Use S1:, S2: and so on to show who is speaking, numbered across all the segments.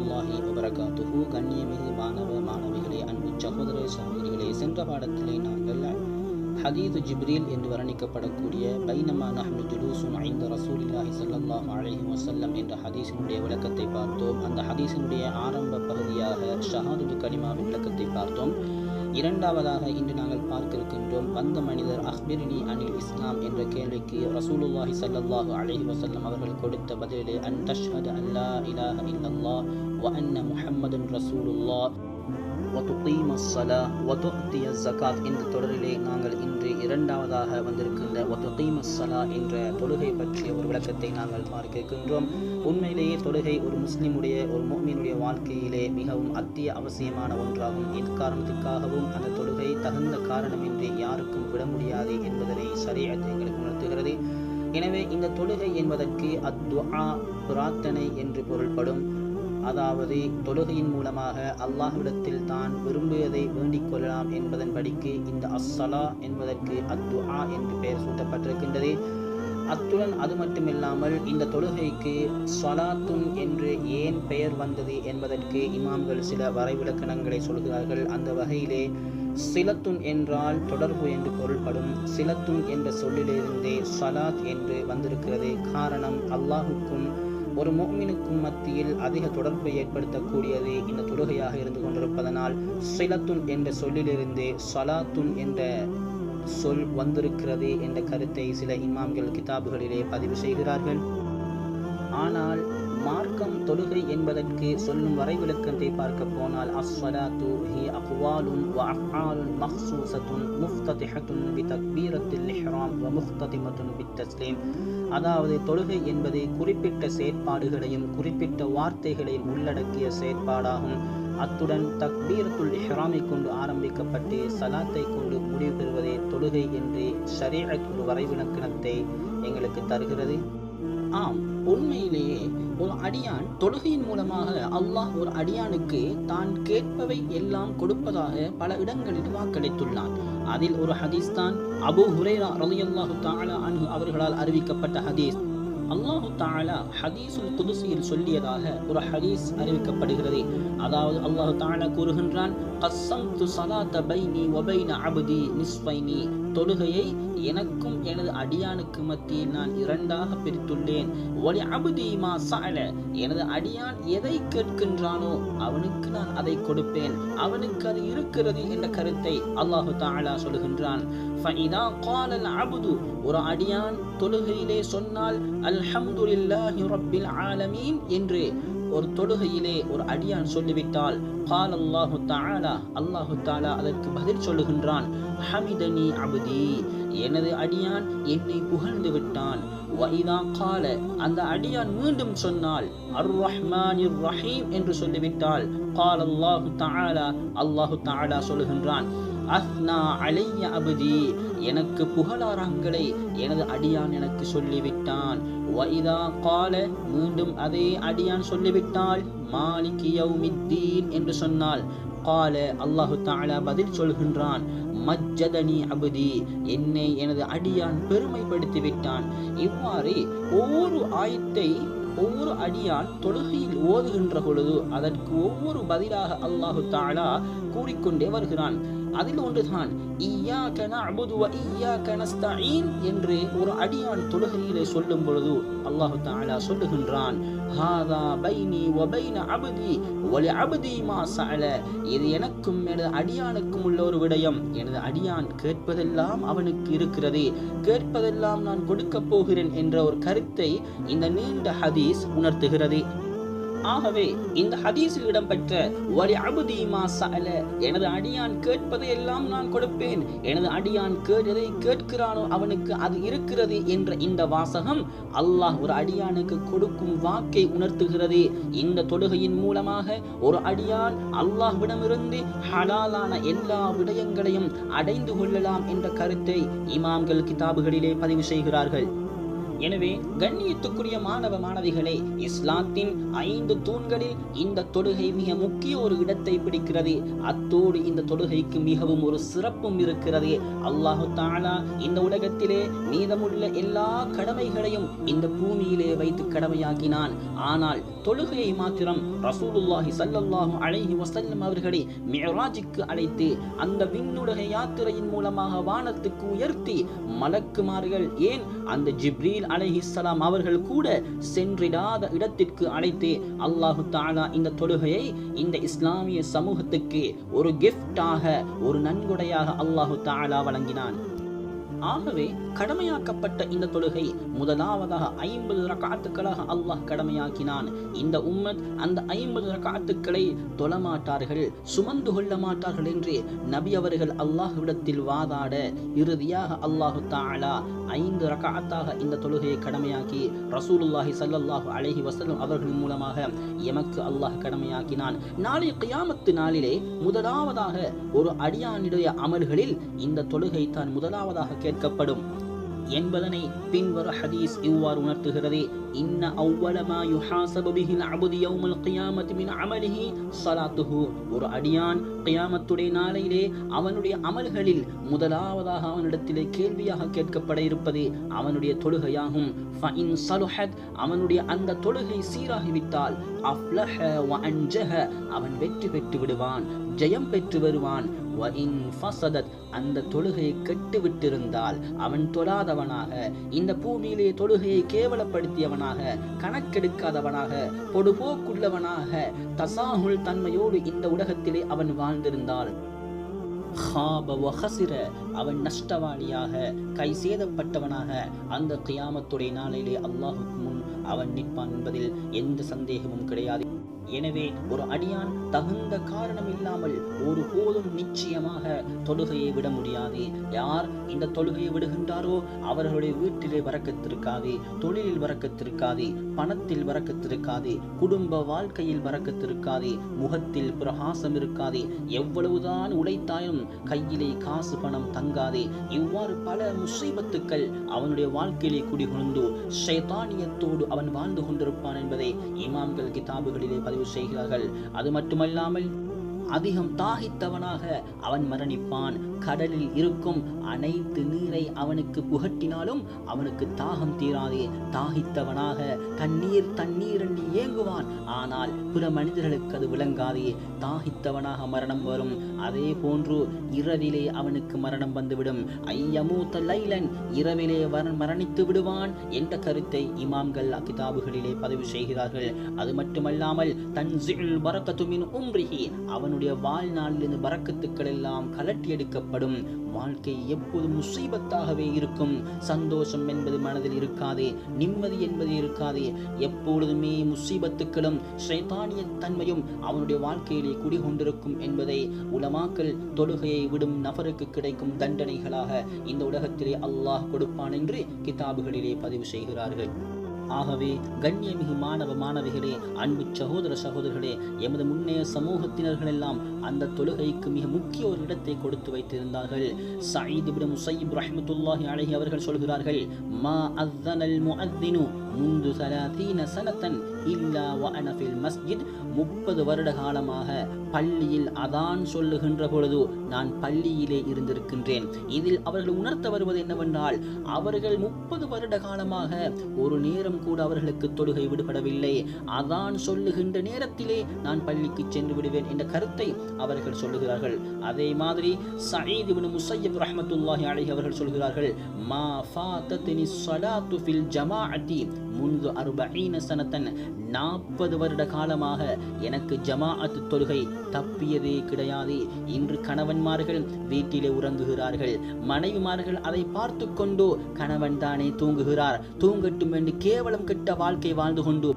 S1: வரஹ்மத்துல்லாஹி வபரகாத்துஹு. கண்ணியமிகு மாணவ மாணவிகளே, அன்பு சகோதர சகோதரிகளே, சென்ற பாடத்திலே நாங்கள் ஹதீது ஜிப்ரீல் என்று வர்ணிக்கப்படக்கூடிய பைனமா நஹ்னு ஜுலூசுன் ஐந்த ரசூலில்லாஹி ஸல்லல்லாஹு அலைஹி வஸல்லம் என்ற ஹதீஸினுடைய விளக்கத்தை பார்த்தோம். அந்த ஹதீஸினுடைய ஆரம்ப பகுதியாக ஷஹாதுல் கலிமாவின் விளக்கத்தை பார்த்தோம். இரண்டாவதாக இன்று நாங்கள் பார்க்க இருக்கின்றோம், வந்த மனிதர் அஹ்பிரினி அனில் இஸ்லாம் என்ற கேள்விக்கு ரசூலுல்லாஹி ஸல்லல்லாஹு அலைஹி வஸல்லம் அவர்கள் கொடுத்த பதிலே அன் தஷ்ஹத அல்லா இலாஹ இல்லல்லாஹ் வ அன்ன முஹம்மதன் ரசூலுல்லாஹ் وَتُقِيمَ الصَّلَاةَ وَتُؤْتِيَ الزَّكَاةَ என்ற தொடரிலே நாங்கள் இன்று இரண்டாவதாக வந்திருக்கின்ற وَتُقِيمَ الصَّلَاةَ என்ற தொழுகை பற்றிய ஒரு விளக்கத்தை நாங்கள் பார்க்க இருக்கின்றோம். உண்மையிலேயே தொழுகை ஒரு முஸ்லிமுடைய ஒரு முஃமினுடைய வாழ்க்கையிலே மிகவும் அவசியமான ஒன்றாகும். எக்காரணத்துக்காகவும் அந்த தொழுகை தகுந்த காரணமின்றி யாருக்கும் விட முடியாது என்பதனை ஷரீஅத் எங்களுக்கு உணர்த்துகிறது. எனவே இந்த தொழுகை என்பதற்கு அத்துஆ பிரார்த்தனை என்று பொருள்படும். அதாவது தொழுகையின் மூலமாக அல்லாஹ்விடத்தில் தான் விரும்பியதை வேண்டிக் கொள்ளலாம் என்பதன்படிக்கு இந்த அஸ்ஸலா என்பதற்கு அத்துஆ என்று பெயர் சூட்டப்பட்டிருக்கின்றது. அத்துடன் அது மட்டுமில்லாமல் இந்த தொழுகைக்கு ஸலாத்துன் என்று ஏன் பெயர் வந்தது என்பதற்கு இமாம்கள் சில வரைவிலக்கணங்களை சொல்கிறார்கள். அந்த வகையிலே சிலத்துன் என்றால் தொடர்பு என்று பொருள்படும். சிலத்துன் என்ற சொல்லிலிருந்தே ஸலாத் என்று வந்திருக்கிறது. காரணம், அல்லாஹுக்கும் ஒரு முஃமினுக்கும் மத்தியில் அதிக தொடர்பை ஏற்படுத்தக்கூடியது இந்த தொழுகையாக இருந்து கொண்டிருப்பதனால் சிலத்துன் என்ற சொல்லிலிருந்து ஸலாத்துன் என்ற சொல் வந்திருக்கிறது என்ற கருத்தை சில இமாம்கள் கிதாபுகளிலே பதிவு செய்கிறார்கள். ஆனால் மார்க்கம் தொழுகை என்பதற்கு சொல்லும் வரைவிலக்கத்தை பார்க்க போனால் அஸ்ஸலாத்து ஹி அக்வாலுன் வ அஃஆலுன் மக்சூஸத்துன் முஃப்ததிஹத்துன் பி தக்பீரத்தில் இஹ்ராம் வ முஃப்ததிமத்துன் பித் தஸ்லீம். அதாவது தொழுகை என்பது குறிப்பிட்ட செயற்பாடுகளையும் குறிப்பிட்ட வார்த்தைகளையும் உள்ளடக்கிய செயற்பாடாகும். அத்துடன் தக்பீரத்துல் இஹ்ராமை கொண்டு ஆரம்பிக்கப்பட்டு சலாத்தை கொண்டு முடிவு பெறுவதே தொழுகை என்று ஷரீஅத் ஒரு வரைவிலக்கணத்தை எங்களுக்கு தருகிறது. ஆம், உண்மையிலேயே ஒரு அடியான் தொழுகையின் மூலமாக அல்லாஹ் ஒரு அடியானுக்கு தான் கேட்பவை எல்லாம் கொடுப்பதாக பல இடங்களில் வாக்களித்துள்ளான். அதில் ஒரு ஹதீஸ் தான் அபூ ஹுரைரா ரலியல்லாஹு தஆலா அன்ஹு அவர்களால் அறிவிக்கப்பட்ட ஹதீஸ். அல்லாஹு தஆலா ஹதீஸுல் குதுஸியில் சொல்லியதாக ஒரு ஹதீஸ் அறிவிக்கப்படுகிறது. அதாவது அல்லாஹு தஆலா கூறுகின்றான், கஸ்ஸம்து ஸலாத பைனி வ பைன அப்தி நிஸ்ஃபைனி. தொழுகையை எனக்கும் எனது அடியானுக்கு மத்தியில் நான் இரண்டாக பிரித்துள்ளேன். வலி அப்தி மா ஸஅல. எனது அடியான் எதை கேட்கின்றானோ அவனுக்கு நான் அதை கொடுப்பேன். அவனுக்கு அது இருக்கிறது என்ற கருத்தை அல்லாஹு தஆலா சொல்கின்றான். ஃபஇதா காலல் அப்து, ஒரு அடியான் தொழுகையிலே சொன்னால் அல்ஹம்துலில்லாஹி ரப்பில் ஆலமீன் என்று ஒரு தொழுகையிலே ஒரு அடியான் சொல்லிவிட்டால் கால் அல்லாஹு தஆலா, அல்லாஹு தஆலா அதற்கு பதில் சொல்லுகின்றான், ஹமிதனி அப்தி, எனது அடியான் என்னை புகழ்ந்து விட்டான். வஇதா கால, அந்த அடியான் மீண்டும் சொன்னால் அர் ரஹ்மானிர் ரஹீம் என்று சொல்லிவிட்டால் கால் அல்லாஹு தஆலா, அல்லாஹு தஆலா சொல்லுகின்றான், அஸ்னா அலைய அப்தி, எனக்கு புகழாரங்களை எனது அடியான் எனக்கு சொல்லிவிட்டான். வஇதா கால, மீண்டும் அதே அடியான் சொல்லிவிட்டால் மாலிகி யௌமித்தீன் என்று சொன்னால் கால, அல்லாஹு தஆலா பதில் சொல்கின்றான், மஜ்ஜதனி அப்தி, என்னை எனது அடியான் பெருமைப்படுத்தி விட்டான். இவ்வாறு ஒவ்வொரு ஆயத்தை ஒவ்வொரு அடியான் தொழுகையில் ஓதுகின்ற பொழுது அதற்கு ஒவ்வொரு பதிலாக அல்லாஹு தஆலா கூறிக்கொண்டே வருகிறான். அதில் ஒன்றுதான் இய்யாக நஅ்புது வ இய்யாக நஸ்தஈன் என்று ஒரு அடியான் தொழுகையிலே சொல்லும் பொழுது அல்லாஹு தஆலா சொல்லுகின்றான், ஹாதா பைனி வ பைன அப்தி வ லி அப்தி மா ஸஅல. இது எனக்கும் எனது அடியானுக்கும் உள்ள ஒரு விடயம். எனது அடியான் கேட்பதெல்லாம் அவனுக்கு இருக்கிறது, கேட்பதெல்லாம் நான் கொடுக்க போகிறேன் என்ற ஒரு கருத்தை இந்த நீண்ட ஹதீஸ் உணர்த்துகிறது. ஆகவே இந்த ஹதீஸில் இடம்பெற்ற வலி அப்தி மா ஸஅல, எனது அடியான் கேட்பதை எல்லாம் நான் கொடுப்பேன், எனது அடியான் எதை கேட்கிறானோ அவனுக்கு அது இருக்கிறது என்ற இந்த வாசகம் அல்லாஹ் ஒரு அடியானுக்கு கொடுக்கும் வாக்கை உணர்த்துகிறது. இந்த தொழுகையின் மூலமாக ஒரு அடியான் அல்லாஹ்விடமிருந்து ஹலாலான எல்லா விடயங்களையும் அடைந்து கொள்ளலாம் என்ற கருத்தை இமாம்கள் கிதாபுகளிலே பதிவு செய்கிறார்கள். எனவே கண்ணியத்துக்குரிய மாணவ மாணவிகளே, இஸ்லாத்தின் 5 தூண்களில் இந்த தொழுகை மிக முக்கிய ஒரு இடத்தை பிடிக்கிறது. அத்தோடு இந்த தொழுகைக்கு மிகவும் ஒரு சிறப்பும் இருக்கிறது. அல்லாஹு தஆலா இந்த உலகத்திலே மீதமுள்ள எல்லா கடமைகளையும் இந்த பூமியிலே வைத்து கடமையாக்கினான். ஆனால் தொழுகையை மாத்திரம் ரசூலுல்லாஹி ஸல்லல்லாஹு அலைஹி வஸல்லம் அவர்களை மிஅராஜுக்கு அழைத்து அந்த விண்ணுலக யாத்திரையின் மூலமாக வானத்துக்கு உயர்த்தி மலக்குமார்கள், ஏன் அந்த ஜிப்ரீல் அலைஹிஸ்ஸலாம் அவர்கள் கூட சென்றிடாத இடத்திற்கு அழைத்து அல்லாஹு தஆலா இந்த தொழுகையை இந்த இஸ்லாமிய சமூகத்துக்கு ஒரு கிஃப்டாக, ஒரு நன்கொடையாக அல்லாஹு தஆலா வழங்கினான். ஆகவே கடமையாக்கப்பட்ட இந்த தொழுகை முதலாவதாக 50 ரக்அத்துக்களாக அல்லாஹ் கடமையாக்கினான். இந்த உம்மத் அந்த 50 ரக்அத்துக்களை தொழமாட்டார்கள், சுமந்து கொள்ள மாட்டார்கள் என்று நபி அவர்கள் அல்லாஹ்விடத்தில் வாதாட இறுதியாக அல்லாஹு தஆலா 5 ரக்அத்தாக இந்த தொழுகையை கடமையாக்கி ரசூலுல்லாஹி ஸல்லல்லாஹு அலைஹி வஸல்லம் அவர்கள் மூலமாக எமக்கு அல்லாஹ் கடமையாக்கினான். நாளை கியாமத்து நாளிலே முதலாவதாக ஒரு அடியானுடைய அமல்களில் இந்த தொழுகை தான் முதலாவதாக கேட்கப்படும் என்பதனை பின்வர ஹதீஸ் இவ்வாறு உணர்த்துகிறது. இன்ன அவ்வல மா யுஹாஸபு பிஹில் அப்து யௌமல் கியாமத்தி மின் அமலிஹி ஸலாத்துஹு. ஒரு அடியான் கியாமத்துடைய நாளையிலே அவனுடைய அமல்களில் முதலாவதாக அவனிடத்திலே கேள்வியாக கேட்கப்பட இருப்பது அவனுடைய தொழுகையாகும். ஃபஇன் ஸலுஹத், அவனுடைய அந்த தொழுகை சீராகிவிட்டால் அஃப்லஹ வ அன்ஜஹ, அவன் வெற்றி பெற்று விடுவான், ஜெயம் பெற்று வருவான். வஇன் ஃபஸதத், அந்த தொழுகையை கெட்டுவிட்டிருந்தால் அவன் தொழாதவனாக, இந்த பூமியிலே தொழுகையை கேவலப்படுத்தியவனாக, கணக்கெடுக்காதவனாக, பொடுபோக்குள்ளவனாக, தசாஹுல் தன்மையோடு இந்த உலகத்திலே அவன் வாழ்ந்திருந்தால் அவன் நஷ்டவாளியாக, கை சேதப்பட்டவனாக அந்த கியாமத்துடைய நாளிலே அல்லாஹுக்கு முன் அவன் நிற்பான் என்பதில் எந்த சந்தேகமும் கிடையாது. எனவே ஒரு அடியான் தகுந்த காரணம் இல்லாமல் ஒரு போதும் நிச்சயமாக தொழுகையை விட முடியாது. யார் இந்த தொழுகையை விடுகின்றாரோ அவர்களுடைய வீட்டிலே வரக்கத்திருக்காது, தொழிலில் வரக்கத்திருக்காது, பணத்தில் வரக்கத்திருக்காது, குடும்ப வாழ்க்கையில் வரக்கத்திருக்காது, முகத்தில் பிரகாசம் இருக்காது, எவ்வளவுதான் உழைத்தாலும் கையிலே காசு பணம் தங்காது. இவ்வாறு பல முசீபத்துக்கள் அவனுடைய வாழ்க்கையிலே குடிகொண்டு ஷைத்தானியத்தோடு அவன் வாழ்ந்து கொண்டிருப்பான் என்பதை இமாம்கள் கிதாபுகளிலே பதிவு செய்கிறார்கள். அது மட்டுமல்லாமல் அதிகம் தாகித்தவனாக அவன் மரணிப்பான். கடலில் இருக்கும் அனைத்து நீரை அவனுக்கு புகட்டினாலும் அவனுக்கு தாகம் தீராதே. தாகித்தவனாக தண்ணீர் தண்ணீர் என்று ஏங்குவான், ஆனால் பிற மனிதர்களுக்கு அது விளங்காதே. தாகித்தவனாக மரணம் வரும். அதே போன்று இரவிலே அவனுக்கு மரணம் வந்துவிடும். ஐயமூத்த லைலன், இரவிலே மரணித்து விடுவான் என்ற கருத்தை இமாம்கள் கிதாபுகளிலே பதிவு செய்கிறார்கள். அது மட்டுமல்லாமல் தன்ஸில் பரக்கத்து மின் உம்ரிஹி, அவனுடைய வாழ்நாளிலிருந்து பரக்கத்துக்கள் எல்லாம் கலட்டி எடுக்கப்படும். வாழ்க்கை எப்போது முசீபத்தாகவே இருக்கும். சந்தோஷம் என்பது மனதில் இருக்காதே, நிம்மதி என்பது இருக்காதே. எப்பொழுதுமே முசீபத்துக்களும் ஷைத்தானிய தன்மையும் அவனுடைய வாழ்க்கையிலே குடிகொண்டிருக்கும் என்பதை உலமாக்கள் தொழுகையை விடும் நபருக்கு கிடைக்கும் தண்டனைகளாக இந்த உலகத்திலே அல்லாஹ் கொடுப்பான் என்று கிதாபுகளிலே பதிவு செய்கிறார்கள். ஆகவே கண்ணியமிகு மாணவ மாணவிகளே, அன்பு சகோதர சகோதரர்களே, எமது முன்னைய சமூகத்தினர்கள் எல்லாம் அந்த தொழுகைக்கு மிக முக்கிய ஒரு இடத்தை கொடுத்து வைத்திருந்தார்கள். சயீத் இப்னு முஸையிப் ரஹ்மத்துல்லாஹி அலைஹி அவர்கள் சொல்கிறார்கள், மா அஸ்ஸனல் முஅஸ்ஸினு முந்து 30 சனத்தன் இல்லா வ அன ஃபில் மஸ்ஜித். 30 வருட காலமாக பள்ளியில் அதான் சொல்லுகின்ற பொழுது நான் பள்ளியிலே இருந்திருக்கின்றேன். இதில் அவர்கள் உணர்த்த வருவது என்னவென்றால், அவர்கள் 30 வருட காலமாக ஒரு நேரம் கூட அவர்களுக்கு தொழுகை விடுபடவில்லை. அதான் சொல்லுகின்ற நேரத்திலே நான் பள்ளிக்கு சென்று விடுவேன் என்ற கருத்தை அவர்கள் சொல்லுகிறார்கள். அதே மாதிரி சயீத் இப்னு முஸையிப் ரஹ்மத்துல்லாஹி அலைஹி அவர்கள் சொல்கிறார்கள், மா ஃபாதத்னி ஸலாத்து ஃபில் ஜமாஅத்தி முன்து 40 சனத்தன். 40 வருட காலமாக எனக்கு ஜமாஅத் தொழுகை தப்பியதே கிடையாது. இன்று கணவன்மார்கள் வீட்டிலே உறங்குகிறார்கள், மனைவிமார்கள் அதை பார்த்து கொண்டு கணவன் தானே தூங்குகிறார், தூங்கட்டும் என்று கேவலம் கெட்ட வாழ்க்கை வாழ்ந்து கொண்டு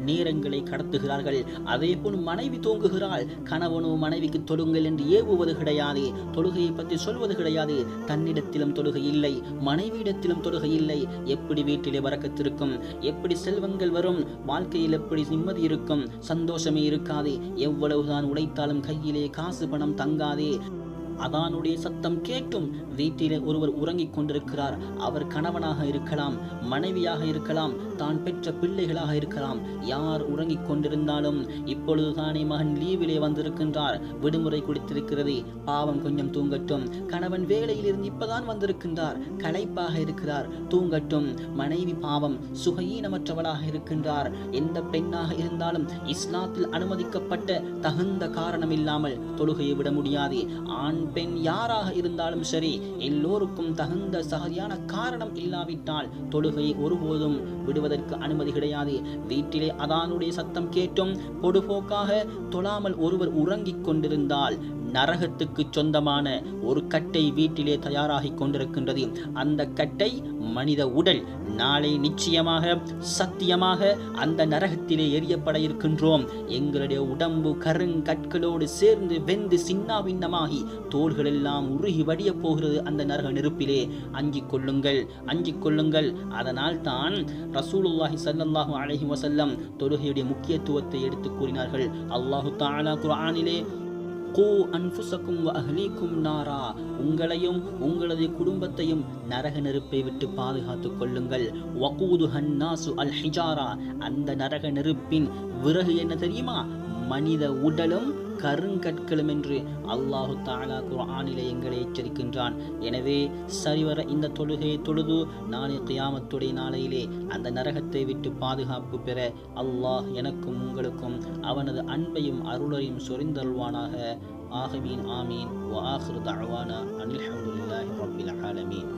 S1: நேரங்களை கடத்துகிறார்கள். அதே போல் மனைவி தூங்குகிறாள், கணவனோ மனைவிக்கு தொழுங்கள் என்று ஏவுவது கிடையாது, தொழுகையை பற்றி சொல்வது கிடையாது. தன்னிடத்திலும் தொழுகை இல்லை, மனைவியிடத்திலும் தொழுகை இல்லை. எப்படி வீட்டிலே வரக்கத்திருக்கும்? எப்படி செல்வங்கள் வரும்? வாழ்க்கையில் எப்படி நிம்மதி இருக்கும்? சந்தோஷமே இருக்காது. எவ்வளவுதான் உழைத்தாலும் கையிலே காசு பணம் தங்காதே. அதானுடைய சத்தம் கேட்டும் வீட்டிலே ஒருவர் உறங்கிக் கொண்டிருக்கிறார். அவர் கணவனாக இருக்கலாம், மனைவியாக இருக்கலாம், தான் பெற்ற பிள்ளைகளாக இருக்கலாம். யார் உறங்கிக் கொண்டிருந்தாலும் இப்பொழுதுதானே மகன் லீவிலே வந்திருக்கின்றார், விடுமுறை கொடுத்திருக்கிறது, பாவம் கொஞ்சம் தூங்கட்டும். கணவன் வேலையிலிருந்து இப்பதான் வந்திருக்கின்றார், களைப்பாக இருக்கிறார், தூங்கட்டும். மனைவி பாவம் சுகஈனமற்றவளாக இருக்கின்றார். எந்த பெண்ணாக இருந்தாலும் இஸ்லாத்தில் அனுமதிக்கப்பட்ட தகுந்த காரணம் இல்லாமல் தொழுகையை விட முடியாது. ஆண் பெண் யாராக இருந்தாலும் சரி, எல்லோருக்கும் தகுந்த சரியான காரணம் இல்லாவிட்டால் தொழுகையை ஒருபோதும் விடுவதற்கு அனுமதி கிடையாது. வீட்டிலே அதானுடைய சத்தம் கேட்டும் பொடுபோக்காக தொழாமல் ஒருவர் உறங்கிக் கொண்டிருந்தால் நரகத்துக்கு சொந்தமான ஒரு கட்டை வீட்டிலே தயாராகி கொண்டிருக்கின்றது. அந்த கட்டை மனித உடல். நாளை நிச்சயமாக சத்தியமாக அந்த நரகத்திலே எரியப்பட இருக்கின்றோம். எங்களுடைய உடம்பு கருங்கற்களோடு சேர்ந்து வெந்து சின்னாபின்னமாகி தோள்கள் எல்லாம் உருகி வடிய போகிறது அந்த நரக நெருப்பிலே. அஞ்சிக் கொள்ளுங்கள், அஞ்சிக் கொள்ளுங்கள். அதனால் தான் ரசூலுல்லாஹி ஸல்லல்லாஹு அலைஹி வஸல்லம் தொழுகையுடைய முக்கியத்துவத்தை எடுத்து கூறினார்கள். அல்லாஹு தஆலா குர்ஆனிலே அன்ஃபுஸக்கும் வ அஹ்லீக்கும் நாரா, உங்களையும் உங்களது குடும்பத்தையும் நரக நெருப்பை விட்டு பாதுகாத்துக் கொள்ளுங்கள். வகூதுஹன் நாசு அல் ஹிஜாரா, அந்த நரக நெருப்பின் விறகு என்ன தெரியுமா? மனித உடலும் கருங்கற்களும் என்று அல்லாஹு தஆலா குர்ஆனிலே எங்களை எச்சரிக்கின்றான். எனவே சரிவர இந்த தொழுகையை தொழுது நாளை கியாமத்துடைய நாளையிலே அந்த நரகத்தை விட்டு பாதுகாப்பு பெற அல்லாஹ் எனக்கும் உங்களுக்கும் அவனது அன்பையும் அருளையும் சொரிந்தருள்வானாக. ஆமீன் ஆமீன். வ ஆகிரு தஅவானா அனில் ஹம்துலில்லாஹி ரப்பில் ஆலமீன்.